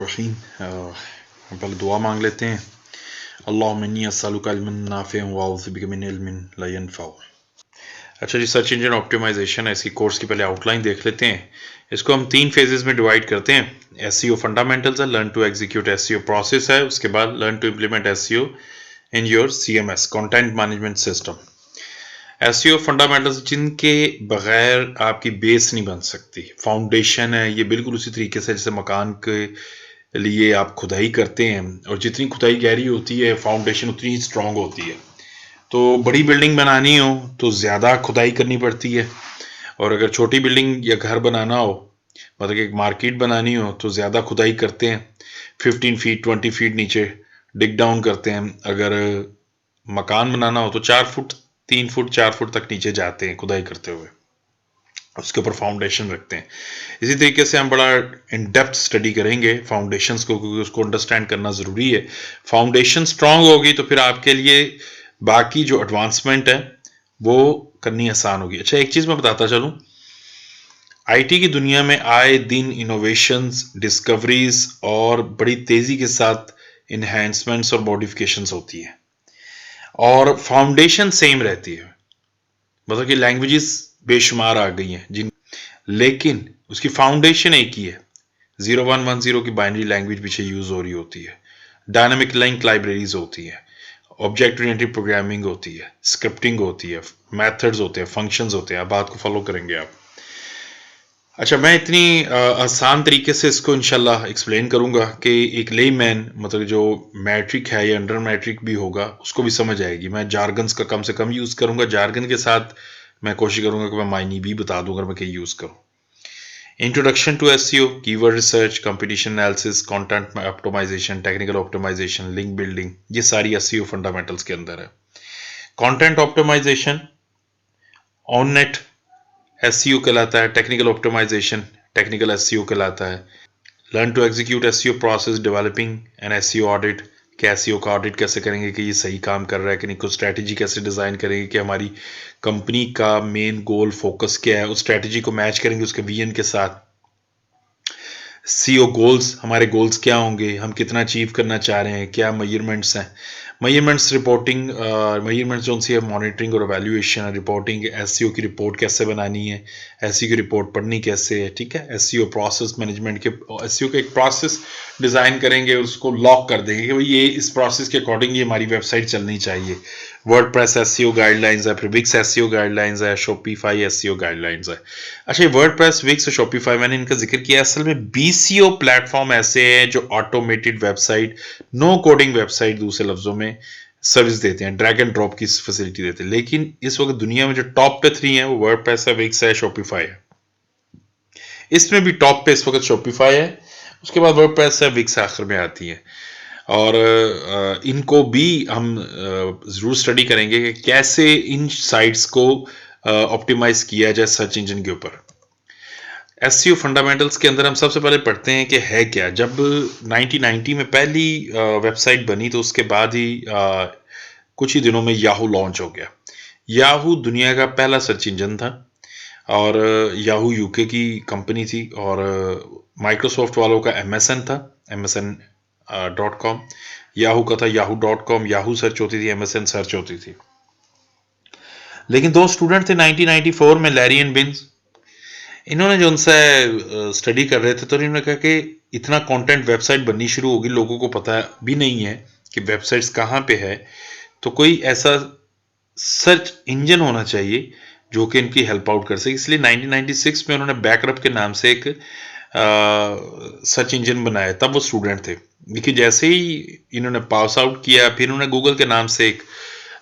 बिस्मिल्लाहिर्रहमानिर्रहीम। पहले दुआ मांग लेते हैं। अल्लाहुम्मा इन्नी अस्सअलुका इल्मन नाफ़िअन व अऊज़ु बिका मिन इल्मिन ला यनफ़अ। अच्छा जी, सर्च इंजन ऑप्टिमाइजेशन है, इसकी कोर्स की पहले आउटलाइन देख लेते हैं। इसको हम 3 फेजेस में डिवाइड करते हैं। एसईओ फंडामेंटल्स है, learn to execute SEO process है, उसके बाद learn to implement SEO in your CMS content management system. SEO fundamentals जिनके बगैर आपकी बेस नहीं बन सकती, फाउंडेशन है। ये बिल्कुल उसी तरीके से जैसे मकान के लिए आप खुदाई करते हैं और जितनी खुदाई गहरी होती है फाउंडेशन उतनी ही स्ट्रांग होती है। तो बड़ी बिल्डिंग बनानी हो तो ज़्यादा खुदाई करनी पड़ती है, और अगर छोटी बिल्डिंग या घर बनाना हो, मतलब कि एक मार्केट बनानी हो, तो ज़्यादा खुदाई करते हैं। 15 फीट 20 फीट नीचे डिग डाउन करते हैं। अगर मकान बनाना हो तो 4 फुट 3 फुट 4 फुट तक नीचे जाते हैं खुदाई करते हुए, उसके ऊपर फाउंडेशन रखते हैं। इसी तरीके से हम बड़ा इन डेप्थ स्टडी करेंगे फाउंडेशंस को, क्योंकि उसको अंडरस्टैंड करना ज़रूरी है। फाउंडेशन स्ट्रांग होगी तो फिर आपके लिए बाकी जो एडवांसमेंट है वो करनी आसान होगी। अच्छा, एक चीज़ मैं बताता चलूँ, आईटी की दुनिया में आए दिन इनोवेशंस, डिस्कवरीज और बड़ी तेज़ी के साथ इन्हेंसमेंट्स और मॉडिफिकेशंस होती हैं, और फाउंडेशन सेम रहती है। मतलब कि लैंग्वेजेस बेशुमार आ गई हैं जिन, लेकिन उसकी फाउंडेशन एक ही है। 0110 की बाइनरी लैंग्वेज पीछे यूज हो रही होती है, डायनामिक लिंक लाइब्रेरीज होती है, ऑब्जेक्ट ओरिएंटेड प्रोग्रामिंग होती है, स्क्रिप्टिंग होती है, मेथड्स होते हैं, फंक्शंस होते हैं। आप बात को फॉलो करेंगे आप। अच्छा, मैं इतनी आसान तरीके से इसको इंशाल्लाह एक्सप्लेन करूंगा कि एक लेमैन, मतलब जो मैट्रिक है या अंडर मैट्रिक भी होगा, उसको भी समझ आएगी। मैं जार्गन्स का कम से कम यूज़ करूंगा, जार्गन के साथ मैं कोशिश करूंगा कि मैं मायने भी बता दूं अगर मैं कहीं यूज़ करूं। Introduction to SEO, keyword research, competition analysis, content optimisation, technical optimisation, link building, ये सारी एसईओ फंडामेंटल्स के अंदर है। Content optimisation on net SEO कहलाता है, टेक्निकल ऑप्टिमाइजेशन टेक्निकल एसईओ कहलाता है। Learn to execute SEO process, developing an SEO audit, कि एसईओ का ऑडिट कैसे करेंगे कि ये सही काम कर रहा है कि नहीं, कुछ स्ट्रैटेजी कैसे डिज़ाइन करेंगे कि हमारी कंपनी का मेन गोल फोकस क्या है, उस स्ट्रैटेजी को मैच करेंगे उसके विजन के साथ। सीओ गोल्स, हमारे गोल्स क्या होंगे, हम कितना अचीव करना चाह रहे हैं, क्या मेजरमेंट्स हैं, मेजरमेंट्स, रिपोर्टिंग, मेजरमेंट्स जो सी है, मॉनिटरिंग और एवेल्यूएशन, रिपोर्टिंग, एसईओ की रिपोर्ट कैसे बनानी है, एसईओ की रिपोर्ट पढ़नी कैसे है, ठीक है। एसईओ प्रोसेस मैनेजमेंट के, एसईओ का एक प्रोसेस डिज़ाइन करेंगे, उसको लॉक कर देंगे कि भाई ये इस प्रोसेस के अकॉर्डिंग ये हमारी वेबसाइट चलनी चाहिए। वर्डप्रेस एसईओ गाइडलाइंस है, फिर विक्स एसईओ गाइडलाइंस है, शॉपिफाई एसईओ गाइडलाइंस है। अच्छा, ये वर्डप्रेस, विक्स और शॉपिफाई मैंने इनका जिक्र किया, असल में बीसीओ प्लेटफॉर्म ऐसे हैं जो automated website, no coding website दूसरे लफ्जों में सर्विस देते हैं, ड्रैग एंड ड्रॉप की फैसिलिटी देते हैं। लेकिन इस वक्त दुनिया में जो टॉप पे 3 है वो वर्डप्रेस है, विक्स है, शॉपिफाई है। इसमें भी टॉप पे इस वक्त शॉपिफाई है, उसके बाद वर्डप्रेस है, विक्स आखिर में आती है। और इनको भी हम ज़रूर स्टडी करेंगे कि कैसे इन साइट्स को ऑप्टिमाइज किया जाए सर्च इंजन के ऊपर। एसईओ फंडामेंटल्स के अंदर हम सबसे पहले पढ़ते हैं कि है क्या। जब 1990 में पहली वेबसाइट बनी तो उसके बाद ही कुछ ही दिनों में याहू लॉन्च हो गया। याहू दुनिया का पहला सर्च इंजन था, और याहू यूके की कंपनी थी, और माइक्रोसॉफ्ट वालों का MSN था, MSN.com। याहू का था yahoo.com, याहू सर्च होती थी, MSN सर्च होती थी। लेकिन 2 स्टूडेंट थे 1994 में, लैरी एंड बिन्स। इन्होंने जो उनसे स्टडी कर रहे थे तो इन्होंने कहा कि इतना कंटेंट वेबसाइट बननी शुरू होगी, लोगों को पता भी नहीं है कि वेबसाइट्स कहाँ पे है, तो कोई ऐसा सर्च इंजन होना चाहिए जो कि इनकी हेल्प आउट कर सके। इसलिए 1996 में उन्होंने बैकरप के नाम से एक सर्च इंजन बनाया। तब वो स्टूडेंट थे, लेकिन जैसे ही इन्होंने पास आउट किया फिर उन्होंने गूगल के नाम से एक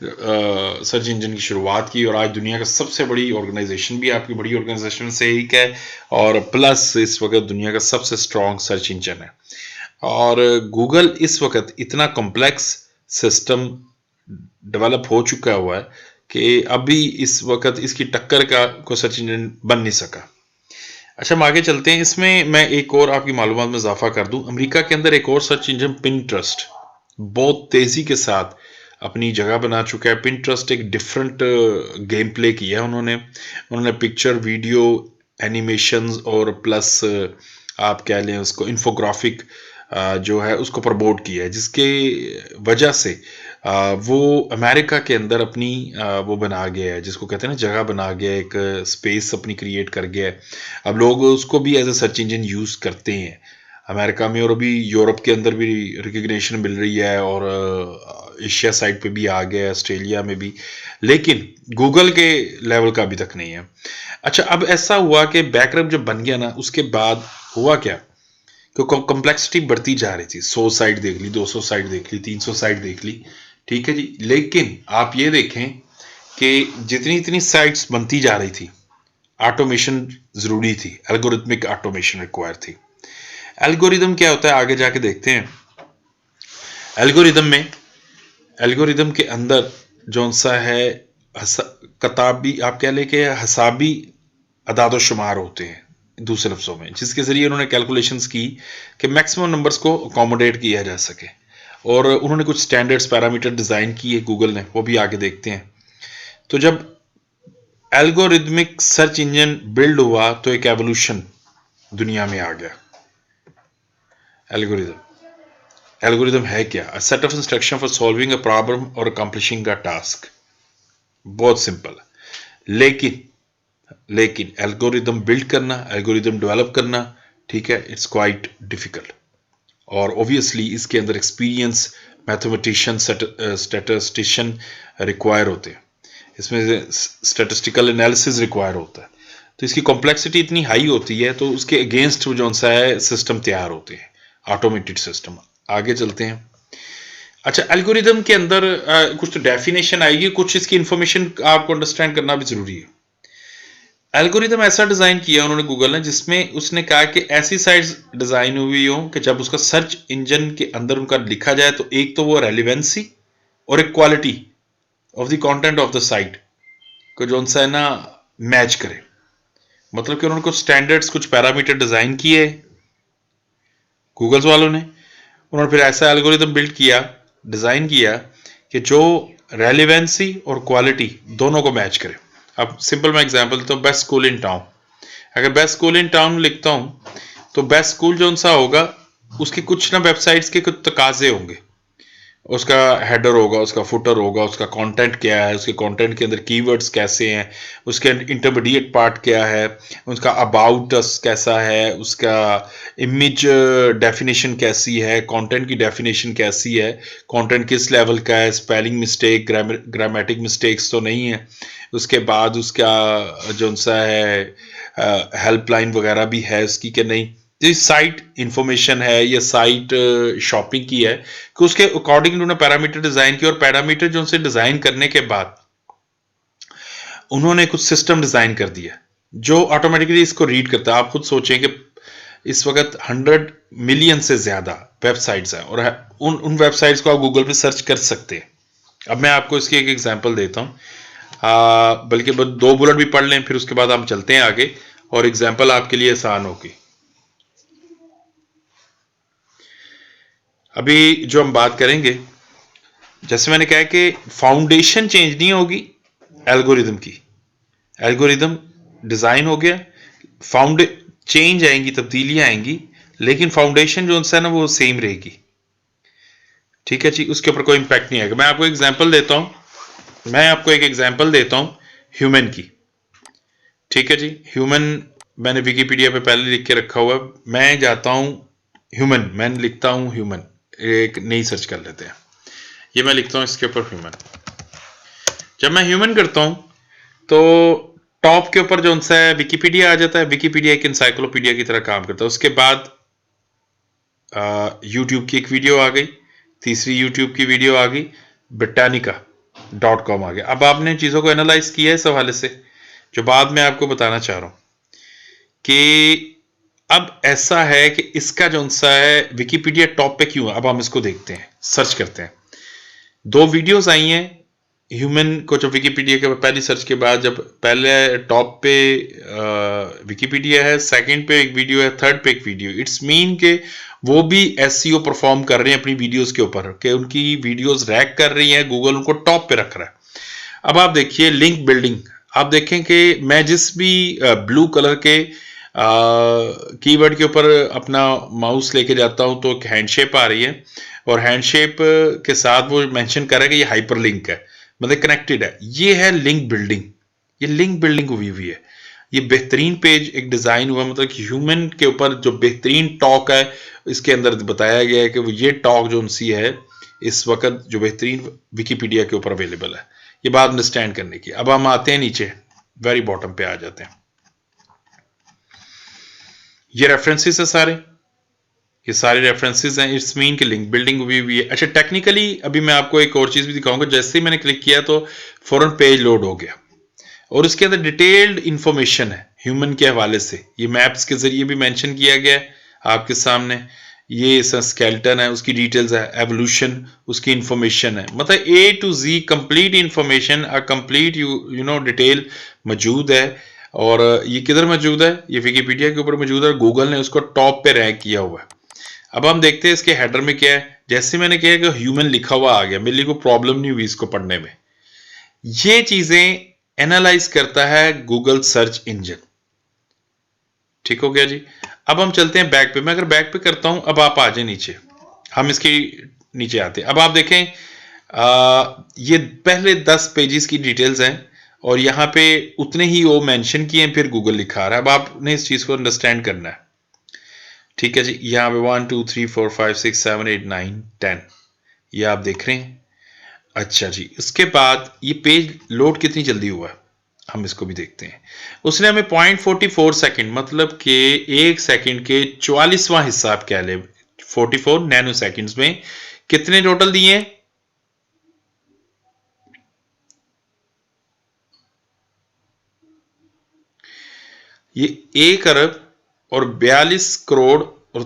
सर्च इंजन की शुरुआत की, और आज दुनिया का सबसे बड़ी ऑर्गेनाइजेशन भी आपकी बड़ी ऑर्गेनाइजेशन से एक है, और प्लस इस वक्त दुनिया का सबसे स्ट्रॉन्ग सर्च इंजन है। और गूगल इस वक्त इतना कॉम्प्लेक्स सिस्टम डेवलप हो चुका हुआ है कि अभी इस वक्त इसकी टक्कर का कोई सर्च इंजन बन नहीं सका। अच्छा, हम आगे चलते हैं। इसमें मैं एक और आपकी मालूमात में इजाफा कर दूं, अमेरिका के अंदर एक और सर्च इंजन पिंटरेस्ट बहुत तेजी के साथ अपनी जगह बना चुका है। पिंटरेस्ट एक डिफरेंट गेम प्ले किया है उन्होंने पिक्चर, वीडियो, एनिमेशंस और प्लस आप कह लें उसको इन्फोग्राफिक जो है उसको प्रमोट किया है, जिसके वजह से वो अमेरिका के अंदर अपनी वो बना गया है, जिसको कहते हैं ना जगह बना गया है, एक स्पेस अपनी क्रिएट कर गया है। अब लोग उसको भी as a search engine use करते हैं अमेरिका में, और अभी यूरोप के अंदर भी रिकग्निशन मिल रही है, और एशिया साइड पे भी आ गया है, ऑस्ट्रेलिया में भी, लेकिन गूगल के लेवल का अभी तक नहीं है। अच्छा, अब ऐसा हुआ कि बैकअप जब बन गया ना, उसके बाद हुआ क्या, क्योंकि कॉम्प्लेक्सिटी बढ़ती जा रही थी। 100 साइट देख ली, 200 साइट देख ली, 300 साइट देख ली, ठीक है जी। लेकिन आप ये देखें कि जितनी इतनी साइट्स बनती जा रही थी, ऑटोमेशन जरूरी थी, एल्गोरिथमिक ऑटोमेशन रिक्वायर थी। एल्गोरिदम क्या होता है आगे जाके देखते हैं। एल्गोरिदम के अंदर जो सा है कताबी, आप कह लें कि हसाबी अदाद शुमार होते हैं, दूसरे लफ्ज़ों में, जिसके ज़रिए उन्होंने कैलकुलेशंस की कि मैक्सिमम नंबर्स को अकोमोडेट किया जा सके, और उन्होंने कुछ स्टैंडर्ड्स पैरामीटर डिज़ाइन किए गूगल ने, वो भी आगे देखते हैं। तो जब एल्गोरिदमिक सर्च इंजन बिल्ड हुआ तो एक एवोल्यूशन दुनिया में आ गया। एल्गोरिदम है क्या? A set of instruction for solving a problem और अकम्प्लिशिंग अ टास्क। बहुत सिंपल है। लेकिन एल्गोरिदम बिल्ड करना, एल्गोरिदम डेवलप करना, ठीक है, इट्स क्वाइट डिफिकल्ट। और ऑब्वियसली इसके अंदर एक्सपीरियंस मैथमेटिशियन, स्टैटिस्टिशियन रिक्वायर होते हैं, इसमें स्टैटिस्टिकल एनालिसिस रिक्वायर होता है। तो इसकी कॉम्प्लेक्सिटी इतनी हाई होती है, तो उसके अगेंस्ट जो सा है सिस्टम तैयार होते हैं, ऑटोमेटेड सिस्टम। आगे चलते हैं। अच्छा, एल्गोरिदम के अंदर कुछ तो डेफिनेशन आएगी, कुछ इसकी इंफॉर्मेशन आपको अंडरस्टैंड करना भी जरूरी है। एल्गोरिदम ऐसा डिजाइन किया उन्होंने गूगल ने, जिसमें उसने कहा कि ऐसी साइट्स डिजाइन हुई हो कि जब उसका सर्च इंजन के अंदर उनका लिखा जाए तो एक तो वो रेलिवेंसी और एक quality of the content of the site को जो सा है ना मैच करे। मतलब कि उन्होंने कुछ स्टैंडर्ड्स, कुछ पैरामीटर डिजाइन किए गूगल्स वालों ने। उन्होंने फिर ऐसा एल्गोरिदम बिल्ड किया, डिजाइन किया कि जो रेलिवेंसी और क्वालिटी दोनों को मैच करे। अब सिंपल मैं एग्जांपल देता हूँ, बेस्ट स्कूल इन टाउन। अगर बेस्ट स्कूल इन टाउन लिखता हूँ तो बेस्ट स्कूल जो सा होगा उसके कुछ ना वेबसाइट्स के कुछ तकाजे होंगे, उसका हेडर होगा, उसका फुटर होगा, उसका कंटेंट क्या है, उसके कंटेंट के अंदर कीवर्ड्स कैसे हैं, उसके इंटरमीडिएट पार्ट क्या है, उसका अबाउट अस कैसा है, उसका इमेज डेफिनेशन कैसी है, कंटेंट की डेफिनेशन कैसी है, कंटेंट किस लेवल का है, स्पेलिंग मिस्टेक, ग्रामेटिक मिस्टेक्स तो नहीं है। उसके बाद उसका जो सा है हेल्पलाइन वगैरह भी है उसकी कि नहीं। साइट इंफॉर्मेशन है, या साइट शॉपिंग की है, कि उसके अकॉर्डिंग उन्होंने पैरामीटर डिजाइन किया, और पैरामीटर जो उनसे डिजाइन करने के बाद उन्होंने कुछ सिस्टम डिजाइन कर दिया जो ऑटोमेटिकली इसको रीड करता है। आप खुद सोचें कि इस वक्त 100 मिलियन से ज्यादा वेबसाइट्स हैं, और उन वेबसाइट्स को आप गूगल पे सर्च कर सकते हैं। अब मैं आपको इसकी एक एग्जांपल देता हूं, बल्कि 2 बुलेट भी पढ़ लें, फिर उसके बाद हम चलते हैं आगे, और एग्जांपल आपके लिए आसान होगी। अभी जो हम बात करेंगे, जैसे मैंने कहा कि फाउंडेशन चेंज नहीं होगी एल्गोरिदम की। एल्गोरिदम डिजाइन हो गया, चेंज आएंगी, तब्दीलियां आएंगी, लेकिन फाउंडेशन जो है ना वो सेम रहेगी, ठीक है जी, उसके ऊपर कोई इंपैक्ट नहीं आएगा। मैं आपको एक एग्जांपल देता हूं ह्यूमन की, ठीक है जी। ह्यूमन मैंने विकिपीडिया पे पहले लिख के रखा हुआ, मैं जाता हूं ह्यूमन, मैं लिखता हूं ह्यूमन, एक नई सर्च कर लेते हैं। ये मैं लिखता हूं इसके ऊपर ह्यूमन। जब मैं ह्यूमन करता हूं तो टॉप के ऊपर जो सा है विकिपीडिया आ जाता है। विकिपीडिया एक इंसाइक्लोपीडिया की तरह काम करता है। उसके बाद यूट्यूब की एक वीडियो आ गई, तीसरी यूट्यूब की वीडियो आ गई, britannica.com आ गया। अब आपने चीज़ों को एनालाइज किया है इस हवाले से, जो बाद में आपको बताना चाह रहा हूं कि अब ऐसा है कि इसका जो सा है विकिपीडिया टॉप पे क्यों है। अब हम इसको देखते हैं, सर्च करते हैं। 2 वीडियोस आई हैं ह्यूमन को, जो विकिपीडिया के पहली सर्च के बाद, जब पहले टॉप पे विकिपीडिया है, सेकंड पे एक वीडियो है, थर्ड पे एक वीडियो। इट्स मीन के वो भी एसईओ परफॉर्म कर रहे हैं अपनी वीडियोस के ऊपर, कि उनकी वीडियोस रैंक कर रही हैं, गूगल उनको टॉप पे रख रहा है। अब आप देखिए लिंक बिल्डिंग, आप देखें कि मैं जिस भी ब्लू कलर के कीवर्ड के ऊपर अपना माउस लेके जाता हूं तो एक हैंडशेप आ रही है, और हैंडशेप के साथ वो मेंशन कर रहा है कि ये हाइपरलिंक है, मतलब कनेक्टेड है। ये है लिंक बिल्डिंग, ये लिंक बिल्डिंग हुई हुई है। ये बेहतरीन पेज एक डिजाइन हुआ, मतलब कि ह्यूमन के ऊपर जो बेहतरीन टॉक है इसके अंदर बताया गया है कि वो ये टॉक जो उनसी है इस वक्त जो बेहतरीन विकीपीडिया के ऊपर अवेलेबल है। ये बात अंडरस्टैंड करने की। अब हम आते हैं नीचे, वेरी बॉटम पे आ जाते हैं। ये रेफरेंसेस है सारे, ये सारे रेफरेंसेस हैं। इट्स मीन कि लिंक बिल्डिंग हुई हुई है। अच्छा, टेक्निकली अभी मैं आपको एक और चीज भी दिखाऊंगा। जैसे ही मैंने क्लिक किया तो फौरन पेज लोड हो गया, और उसके अंदर डिटेल्ड इंफॉर्मेशन है ह्यूमन के हवाले से। ये मैप्स के जरिए भी मेंशन किया गया है आपके सामने। ये स्केलेटन है, उसकी डिटेल्स है, एवोल्यूशन उसकी इंफॉर्मेशन है, मतलब A to Z complete information, complete you know detail मौजूद है। और ये किधर मौजूद है? ये विकिपीडिया के ऊपर मौजूद है, गूगल ने उसको टॉप पे रैंक किया हुआ है। अब हम देखते हैं इसके हेडर में क्या है। जैसे मैंने कहा कि ह्यूमन लिखा हुआ आ गया, मेरे लिए कोई प्रॉब्लम नहीं हुई इसको पढ़ने में। ये चीजें एनालाइज करता है गूगल सर्च इंजन। ठीक हो गया जी। अब हम चलते हैं बैक पे। मैं अगर बैक पे करता हूं, अब आप आ जाए नीचे, हम इसके नीचे आते हैं। अब आप देखें ये पहले 10 पेजेस की डिटेल्स हैं, और यहां पे उतने ही वो मेंशन किए हैं, फिर गूगल लिखा रहा है। अब आपने इस चीज को अंडरस्टैंड करना है। ठीक है जी। यहाँ पे 1 2 3 4 5 6 7 8 9 10 ये आप देख रहे हैं। अच्छा जी, उसके बाद ये पेज लोड कितनी जल्दी हुआ है हम इसको भी देखते हैं। उसने हमें 0.44 सेकंड, मतलब कि 1 सेकंड के 44वां हिस्सा आप कह ले, 44 नैनो सेकंड्स में कितने टोटल दिए हैं? ये 1 अरब और 42 करोड़ और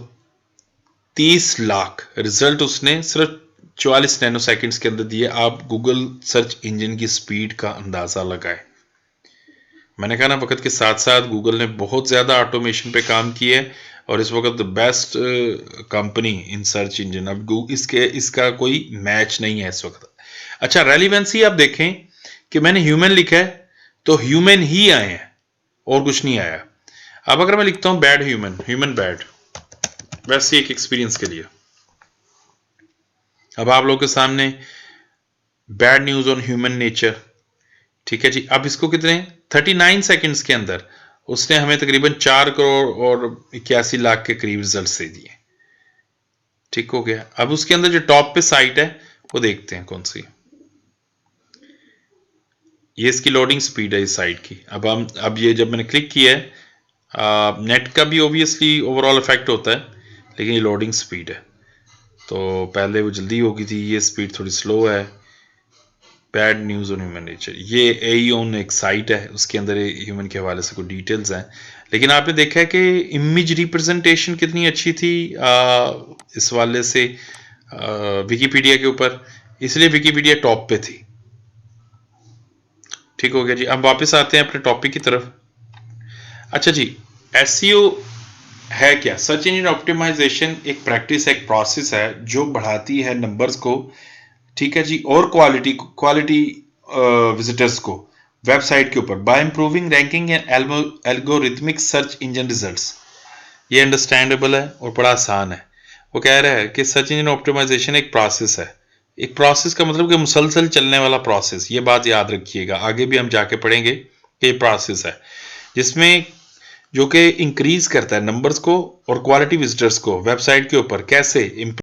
30 लाख रिजल्ट उसने सिर्फ 44 नैनो सेकंड्स के अंदर दिए। आप गूगल सर्च इंजन की स्पीड का अंदाजा लगाए। मैंने कहा ना, वक्त के साथ साथ गूगल ने बहुत ज़्यादा ऑटोमेशन पे काम किया है, और इस वक्त the best company in search engine. अब इसका कोई मैच नहीं है इस वक्त। अच्छा, रेलिवेंसी आप देखें कि मैंने ह्यूमन लिखा है तो ह्यूमन ही आए हैं, और कुछ नहीं आया। अब अगर मैं लिखता हूं बैड ह्यूमन, ह्यूमन बैड, वैसे एक एक्सपीरियंस के लिए, अब आप लोगों के सामने bad news on human nature. ठीक है जी। अब इसको कितने 39 सेकंड्स के अंदर उसने हमें तकरीबन 4 करोड़ और 81 लाख के करीब रिजल्ट दे दिए। ठीक हो गया। अब उसके अंदर जो टॉप पे साइट है वो देखते हैं कौन सी। ये इसकी लोडिंग स्पीड है इस साइट की। अब ये जब मैंने क्लिक किया है, नेट का भी ओबियसली ओवरऑल इफेक्ट होता है, लेकिन ये लोडिंग स्पीड है। तो पहले वो जल्दी होगी थी, ये स्पीड थोड़ी स्लो है। Bad news on human nature, ये एईओन एक साइट है, उसके अंदर ह्यूमन के हवाले से कुछ डिटेल्स हैं। लेकिन आपने देखा है कि इमेज रिप्रेजेंटेशन कितनी अच्छी थी इस वाले से विकीपीडिया के ऊपर, इसलिए विकीपीडिया टॉप पे थी। ठीक हो गया जी। अब वापस आते हैं अपने टॉपिक की तरफ। अच्छा जी, एसईओ है क्या? सर्च इंजन ऑप्टिमाइजेशन एक प्रैक्टिस है, एक प्रोसेस है जो बढ़ाती है नंबर्स को, ठीक है जी, और क्वालिटी विजिटर्स को वेबसाइट के ऊपर by improving ranking and algorithmic search engine results. ये अंडरस्टैंडेबल है और बड़ा आसान है। वो कह रहा है कि सर्च इंजन ऑप्टिमाइजेशन एक प्रोसेस है। एक प्रोसेस का मतलब कि मुसलसल चलने वाला प्रोसेस। ये बात याद रखिएगा, आगे भी हम जाके पढ़ेंगे कि ये प्रोसेस है जिसमें जो कि इंक्रीज करता है नंबर्स को और क्वालिटी विजिटर्स को वेबसाइट के ऊपर। कैसे?